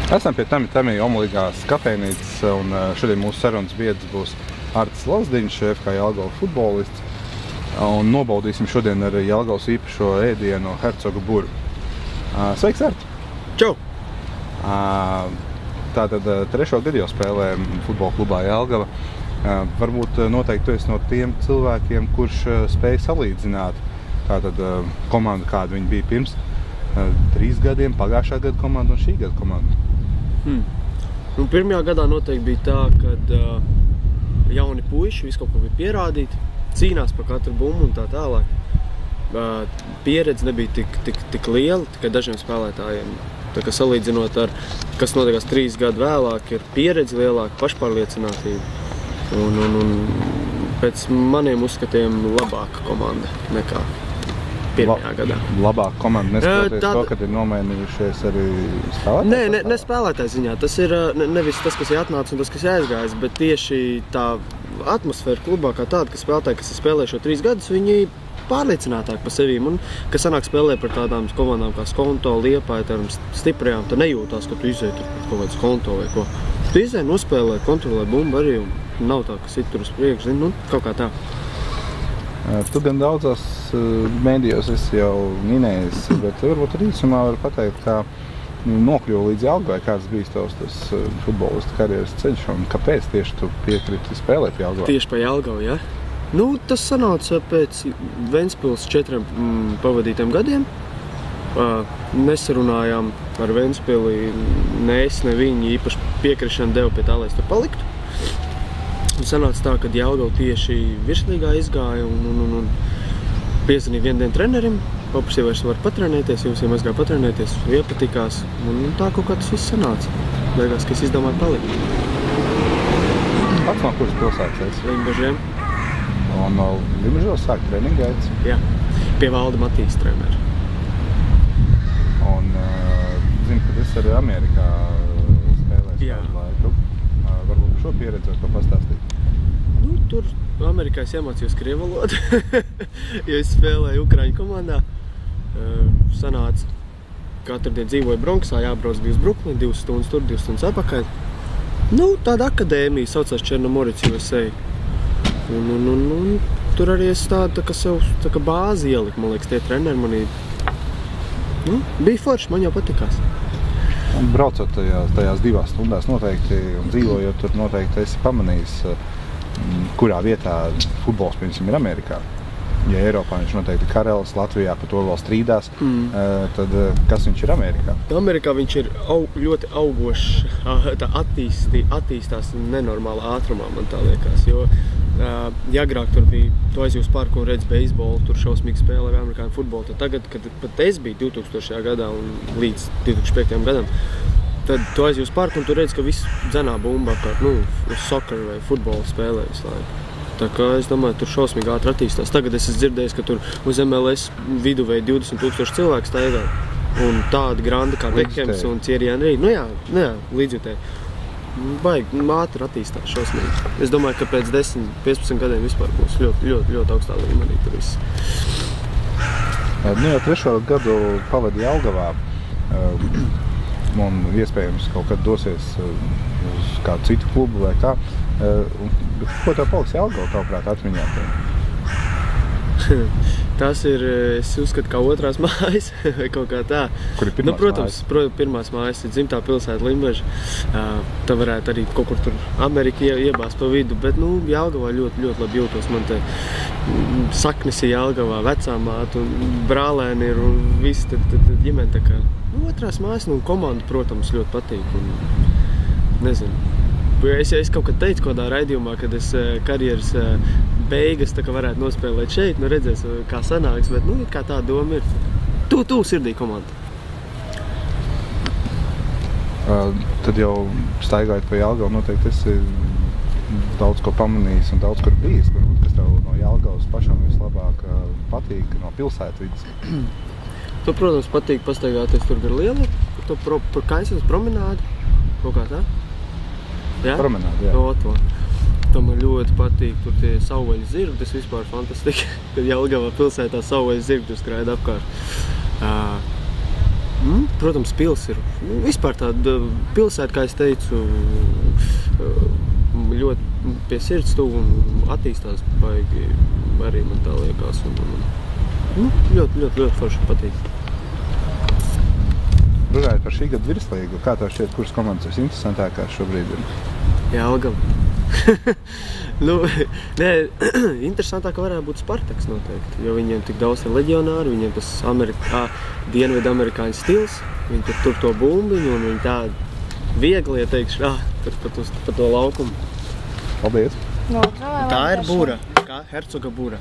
Esam pie Tami omulīgās kafejnīcas, un šodien mūsu sarunas biedrs būs Artis Lazdiņš, FK Jelgava futbolists. Un nobaudīsim šodien ar Jelgavas īpašo ēdienu Hercoga buru. Sveiks, Arti! Čau! Tātad trešo gadu jau spēlē futbola klubā Jelgava. Varbūt noteikti tu esi no tiem cilvēkiem, kurš spēj salīdzināt tātad komandu, kāda viņa bija pirms 3 gadiem, pagājušā gada komanda un šī gada komanda. Pirmajā gadā noteikti bija tā, kad jauni puiši visu kaut ko bija pierādīti, cīnās par katru bumbu un tā tālāk. Pieredze nebija tik liela, tikai dažiem spēlētājiem. Tā kā salīdzinot ar, kas notiekās 3 gadu vēlāk, ir pieredze lielāka, pašpārliecinātība. Un pēc maniem uzskatiem labāka komanda nekā pirmajā gadā. Labāka komanda, neskatoties to, kad ir nomainījušies arī spēlētāji? Ne spēlētāju ziņā. Tas ir nevis tas, kas ir atnācis un tas, kas ir aizgājis, bet tieši tā atmosfēra klubā kā tāda, ka spēlētāji, kas ir spēlējuši šo 3 gadus, viņi pārliecinātāki par sevīm. Un, kas sanāk spēlē par tādām komandām kā Skonto, Liepāja, tādām stiprajām, tu nejūtās, ka tu izēji tur kaut kāds Skonto vai ko. Tu izēji, nospēlē, kontrolē bumbu arī, un nav tā, ka sit tur uz priekšu, zini, kaut kā tā. Tu gan daudzās mēdījos esi jau minējis, bet varbūt arī īsumā var pateikt, kā nokļuva līdz Jelgavai, kāds bijis tavs tas futbolista karjeras ceļš, un kāpēc tieši tu piekriti spēlēt Jelgavā? Tieši pa Jelgavu, ja? Tas sanāca pēc Ventspils 4 pavadītiem gadiem. Nesarunājām ar Ventspili, ne es, ne viņi īpaši piekrišanu deva pie tā, lai es tur paliktu. Un sanāca tā, kad Jelgava tieši virslīgā izgāja un piezvanīja vienu dienu trenerim, paprasīja, vai es varu patrenēties, jums jau aizgāja patrenēties, iepatikās, un tā kaut kā tas viss sanāca. Liekas, ka es izdomāju palikt. Pats no kuras pilsētas esi? Limbažiem. Un no Limbažos sāk treniņu gaitas? Jā, pie Valda Matīs treneri. Un zinu, ka es arī Amerikā spēlēju kādu laiku. Varbūt šo pieredzi var to pastāstīt? Tur Amerikā es iemācījos krievu valodu, jo es spēlēju Ukraiņu komandā. Sanāca, katru dienu dzīvoju Bronksā, jābrauc bija uz Bruklinu, 2 stundas tur, 2 stundas apakaļ. Tāda akadēmija saucās Černomorets USA. Un tur arī es tādu tā kā bāzi ieliku, man liekas, tie treneri manī. Bija forši, man jau patikās. Un braucot tajās 2 stundās noteikti un dzīvojot tur noteikti esi pamanījis, kurā vietā futbols, piemēram, ir Amerikā. Ja Eiropā viņš noteikti ir karalis, Latvijā par to vēl strīdās, tad kas viņš ir Amerikā? Amerikā viņš ir ļoti augošs, attīstās nenormālā ātrumā, man tā liekas, jo ja agrāk tur bija, tu aizjūs parku un redz beisbolu, tur šausmīgi spēlē amerikāņu futbolu, tad tagad, kad pat es biju 2000. Gadā un līdz 2005. Gadam, tad tu aizjūs parku un tu redz, ka viss dzenā bumba apkārt, uz soccer vai futbolu spēlē visu laiku. Tā kā es domāju, tur šausmīgi ātri attīstās. Tagad es esmu dzirdējis, ka tur uz MLS viduvēji 20,000 cilvēku staigā. Un tādi grandi kā Bekems un Thierry Henry. Jā, līdzjutēji. Baigi, ātri attīstās šausmīgi. Es domāju, ka pēc 10-15 gadiem vispār būs ļoti augstā līmenī tur viss. Jau 3. gadu pavadi Jelgavā. Un iespējams kaut kad dosies uz kādu citu klubu vai kā. Ko tev paliks Jelgava, tavuprāt, atmiņā? Tas ir, es uzskatu, kā otrās mājas vai kaut kā tā. Kur ir pirmās protams, pirmās mājas ir dzimtā pilsēta Limbaža. Tā varētu arī kaut kur tur Amerika iebāzt pa vidu, bet Jelgavā ļoti labi jūtos. Man te saknes ir Jelgavā, vecā māte un brālēni ir un viss tad ģimene tā kā. Otrās mājas, komanda, protams, ļoti patīk. Un, nezinu. Es kaut kad teicu kādā raidījumā, kad es karjeras beigas tā kā varētu nospēlēt šeit, redzēs, kā sanāks, bet kā tā doma ir. Tu sirdī komanda. Tad jau staigājot pa Jelgavu, noteikti esi daudz ko pamanījis un daudz kur bijis, kas tev no Jelgavas pašam vislabāk patīk no pilsētvidas. Tu, protams, patīk pastaigāties tur gar lielu, tu kaisas promenādi, kaut kā tā? Jā? Promenādi, jā. To man ļoti patīk, tur tie savvaļas zirgi, tas vispār fantastiski, kad Jelgavā pilsētā savvaļas zirgi tur skraida apkārt. Protams, pils ir. Vispār tāda pilsēta, kā es teicu, ļoti pie sirds tuvu un attīstās baigi arī man tā liekas. Ļoti forši patīk. Runājot par šī gada virslīgu, kā tev šķiet, kuras komandas ir interesantākās šobrīd? Jelgava. Interesantāk varētu būt Spartaks noteikti, jo viņiem tik daudz ir leģionāri, viņiem tas dienvidu amerikāņu stils, viņi tur to bumbiņu un viņi tā viegli, ja teikšu, pa to laukumu. Paldies! Tā ir būra, kā hercoga būra.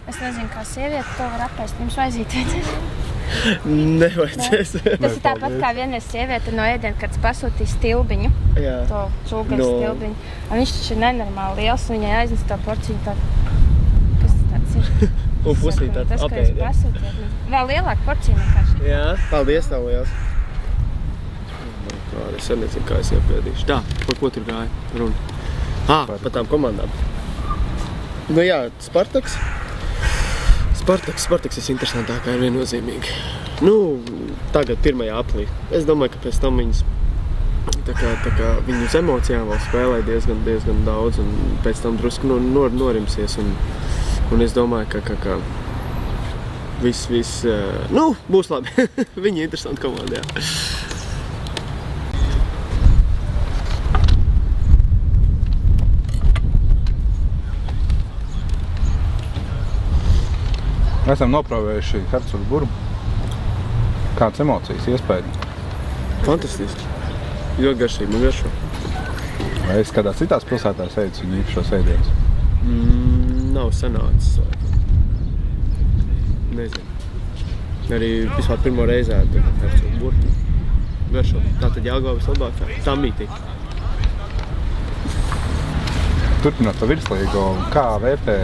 Es nezinu, kā sieviete to var apēst, jums vajadzīt. Nevajadzēs. Tas ir tāpat kā vienreiz sieviete no ēdiena, kad pasūtīja stilbiņu, to čūgaļu stilbiņu. Un viņš taču ir nenormāli liels, un viņai aiznes to porciju tā, kas tāds ir? Un pusī tāds tas, ko es pasūtīju. Vēl lielāka porcija nekā šī. Jā, paldies tev liels. Es arī nezinu, kā es iepēdīšu. Tā, par ko tur gāja runa? Pa tām komandām. Spartaks. Spartaks ir interesantākā, ir viennozīmīgi. Tagad 1. aprīlī. Es domāju, ka pēc tam viņas tā kā viņu uz emocijām vēl spēlē diezgan daudz un pēc tam drusku norimsies un es domāju, ka viss, būs labi. Viņi ir interesanti komandi, jā. Mēs esam noprovējuši hercogu buru. Kādas emocijas, iespējas? Fantastiski. Ļoti garšīgi, man garšo. Vai es kādās citās pilsētās ēdis viņu īpašos ēdienus? Nav sanācis. Nezinu. Arī vispār pirmo reizi ēdu hercogu buru. Garšo. Tātad Jelgava vislabākā. Tā mītī. Turpinot par virslīgu, kā vērtē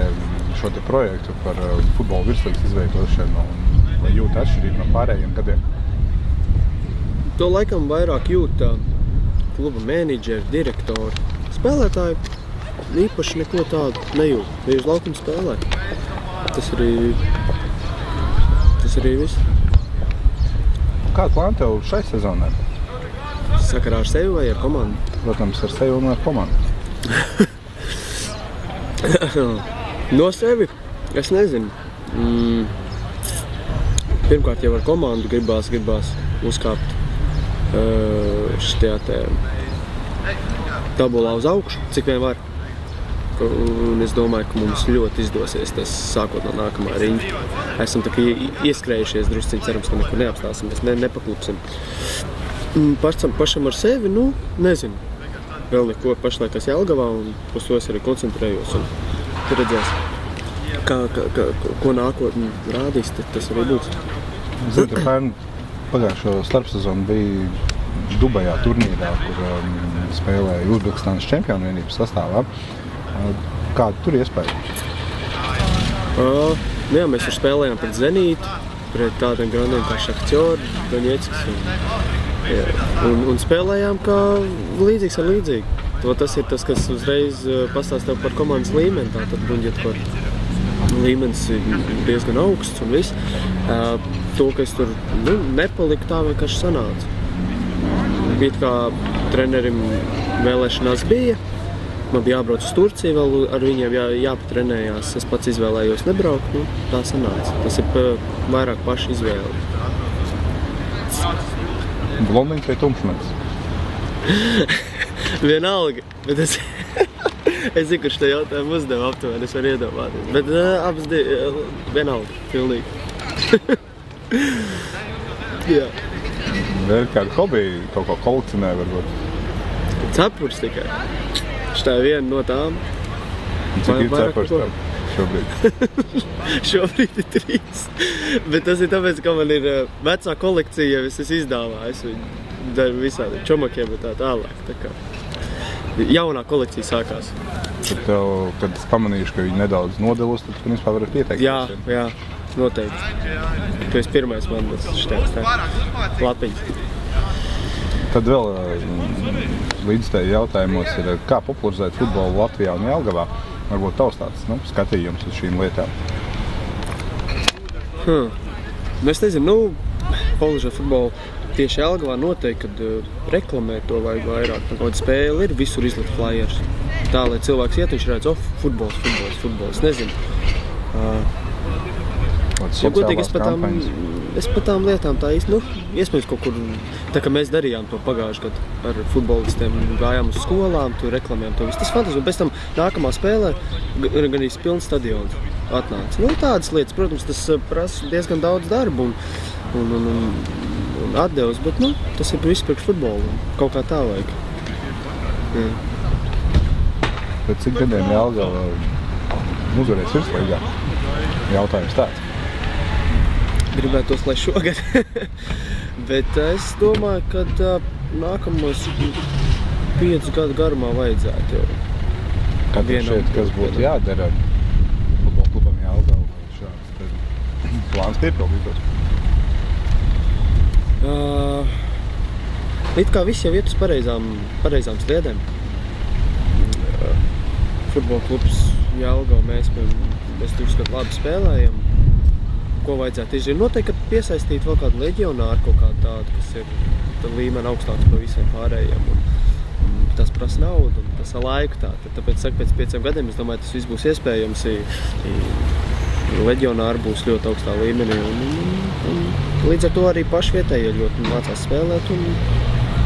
šo te projektu par futbola virslīgas izveidošanu un vai jūt atšķirību no pārējiem gadiem? To laikam vairāk jūt kluba menedžeri, direktori. Spēlētāji īpaši neko tādu nejūt. Viņi uz laukumu spēlē. Tas arī viss. Kādu plānu tev šai sezonai? Sakarā ar sevi vai ar komandu? Protams, ar sevi un ar komandu. No sevi? Es nezinu. Pirmkārt jau ar komandu gribās uzkāpt šitajā te tabulā uz augšu, cik vien var. Un es domāju, ka mums ļoti izdosies tas sākot no nākamā riņa. Esam tā kā ieskrējušies drusciņi, cerams, ka nekur neapstāsimies, nepaklupsim. Pašam ar sevi, nezinu. Vēl neko pašlaik es Jelgavā un uz to es arī koncentrējos. Un tur redzēs, ko nākotni rādīs, tas arī būs. Zinu, ka pagājušo starpsezonu bija Dubajā turnīrā, kur spēlēja Uzbekistānas čempionu vienības sastāvā. Kāda tur iespēja? Mēs tur spēlējām pret Zenītu, pret tādiem grandiem kā Šahtjori, Doņeckis un spēlējām kā līdzīgs ar līdzīgu. Tas ir tas, kas uzreiz pastāst tev par komandas līmeni, tātad Buņģetkor līmenis ir diezgan augsts un viss. To, ka es tur nepaliku, tā vienkārši sanāca. It kā trenerim vēlēšanās bija, man bija jābrauc uz Turciju, vēl ar viņiem jāpatrenējās. Es pats izvēlējos nebraukt, tā sanāca. Tas ir vairāk paša izvēle. Blondiņš vai tumšmens? Vienalga, bet es zinu, kurš te jautājumu uzdeva aptuveni, es varu iedomāties. Bet abas vienalga, pilnīgi. Jā. Vēl kādu hobiju, kaut ko kolekcionē varbūt? Cepurs tikai. Šitā ir viena no tām. Cik ir cepurs tev šobrīd? Šobrīd ir 3. Bet tas ir tāpēc, ka man ir vecā kolekcija, es izdāvāju viņu daru visādi čomakiem un tā tālāk. Tā kā jaunā kolekcija sākās. Tad tev, kad es pamanīšu, ka viņi nedaudz nodelos, tad tu vispār vari pieteikt. Jā, noteikti. Tu esi pirmais man šitāds lapiņš. Tad vēl līdzstēju jautājumos ir, kā popularizēt futbolu Latvijā un Jelgavā? Varbūt tavs tāds skatījums uz šīm lietām. Es nezinu, koledžā futbolu tieši Jelgavā noteikti, kad reklamē to vajag vairāk. Kaut kāda spēle ir, visur izlikt flyers. Tā, lai cilvēks iet, viņš redz, futbols, es nezinu. Ja godīgi, es pat tām lietām tā īsti, iespējams kaut kur, tā kā mēs darījām to pagājuši gadu ar futbolistiem, gājām uz skolām, tur reklamējām to visu. Tas fantastiski, un pēc tam nākamā spēlē gan arī pilns stadions atnāca. Tādas lietas, protams, tas prasa diezgan daudz darbu un atdevas, bet, tas ir viss priekš futbolu. Kaut kā tā vajag. Pēc cik gadiem Jelgava uzvarēs virslīgā? Jautājums tāds. Gribētos, lai šogad. Bet es domāju, ka nākamos 5 gadu garumā vajadzētu jau. Katrs šeit, kas būtu jādara futbola klubam Jelgava vai šāds, tad plāns piepildītos? It kā viss jau iet uz pareizām sliedēm. Futbola klubs Jelgava mēs uzskatu labi spēlējam. Ko vajadzētu izdarīt? Noteikti, ka piesaistīt vēl kādu leģionāru, kaut kādu tādu, kas ir līmeni augstāks par visiem pārējiem. Un tas prasa naudu, un tas ir laiku tātad. Tāpēc, pēc 5 gadiem, es domāju, tas viss būs iespējams. Leģionāri būs ļoti augstā līmenī. Un līdz ar to arī paši vietējie ļoti mācās spēlēt un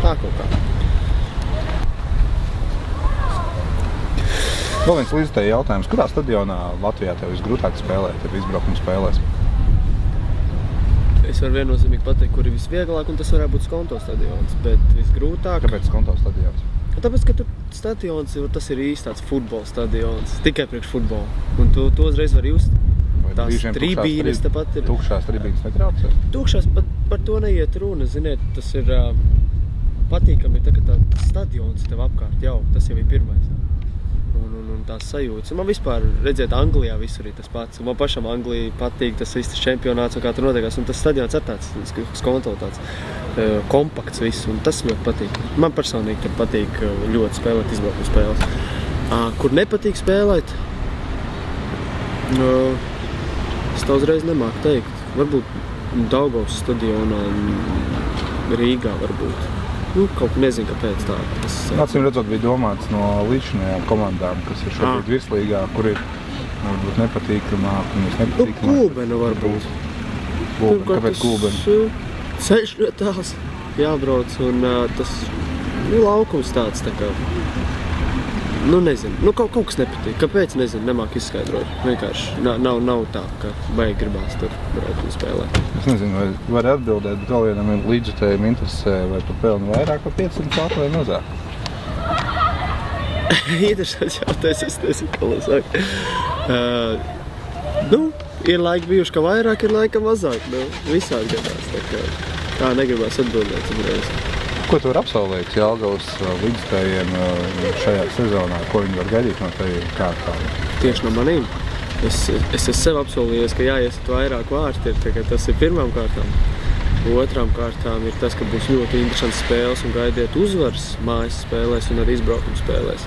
tā kaut kā. Vēl viens līdztēji jautājums. Kurā stadionā Latvijā tev visgrūtāk spēlēt ar izbraukuma spēlēs? Es varu viennozīmīgi pateikt, kur ir visvieglāk, un tas varētu būt Skonto stadions, bet visgrūtāk... Kāpēc Skonto stadions? Tāpēc, ka tur stadions, tas ir īsti tāds futbola stadions, tikai priekš futbolu. Un to uzreiz var just. Tās tribīnes tāpat ir... Tukšās tribīnes netraucē? Tukšās par to neiet runa, ziniet, tas ir patīkami, ka tā stadions tev apkārt jau, tas jau ir pirmais. Un tās sajūtas. Man vispār, redziet, Anglijā visur ir tas pats. Man pašam Anglija patīk, tas viss čempionāts un kā tur notiekās. Un tas stadions ir tāds, Skonto tāds kompakts viss, un tas ļoti patīk. Man personīgi patīk ļoti spēlēt izbraukuma spēles. Kur nepatīk spēlēt, es tā uzreiz nemāku teikt. Varbūt Daugavas stadionā Rīgā varbūt. Kaut nezinu, kāpēc tā. Acīm redzot, bija domāts no līdzinājām komandām, kas ir šobrīd virslīgā, kur ir varbūt nepatīkamāk un nepatīkamāk. Klūbena varbūt. Kāpēc Klūbena? Ceļš ļoti tāls jābrauc un tas laukums tāds tā kā. Nezinu. Kaut kas nepatīk. Kāpēc, nezinu, nemāk izskaidrot. Vienkārši nav tā, ka baigi gribās tur braukt un spēlēt. Es nezinu, vai var atbildēt, bet vēl vienam līdzjutējiem interesē, vai tu pelni vairāk par 500 latu vai mazāk? Interesants jautājums, es nezinu, kā lai saka. Ir laiki bijuši, ka vairāk, ir laika mazāk. Visādi gadās. Tā negribās atbildēt uzreiz. Ko tu var apsolīt Jelgavas līdzstājiem šajā sezonā? Ko viņi var gaidīt no tevi kārtām? Tieši no manīm? Es esmu sev apsolījies, ka jāiesat vairāk vārti. Tas ir pirmām kārtām. Otrām kārtām ir tas, ka būs ļoti interesants spēles un gaidiet uzvaras mājas spēlēs un arī izbraukuma spēlēs.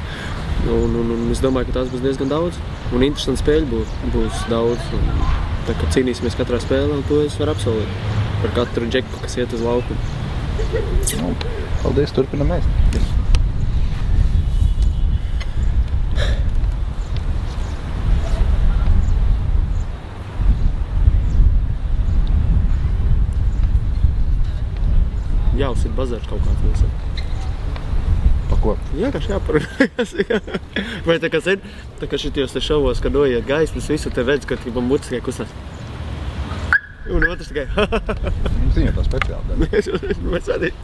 Un es domāju, ka tās būs diezgan daudz. Un interesanti spēļi būs daudz. Tā kā cīnīsimies katrā spēlē, un to es varu apsolīt. Par katru džeku, kas iet uz laukumu. Paldies, turpinam mēs. Jāuzsit bazars kaut kāds mūsu. Pa ko? Jā, kā jāparunājas. Vai tā kā zin, tā kā šitajos te šovos, kad noiet gaismas, visu te redz, ka man mutis tikai kustās. Un otrs tikai. Ziņo tā speciāli. Mēs vadīt.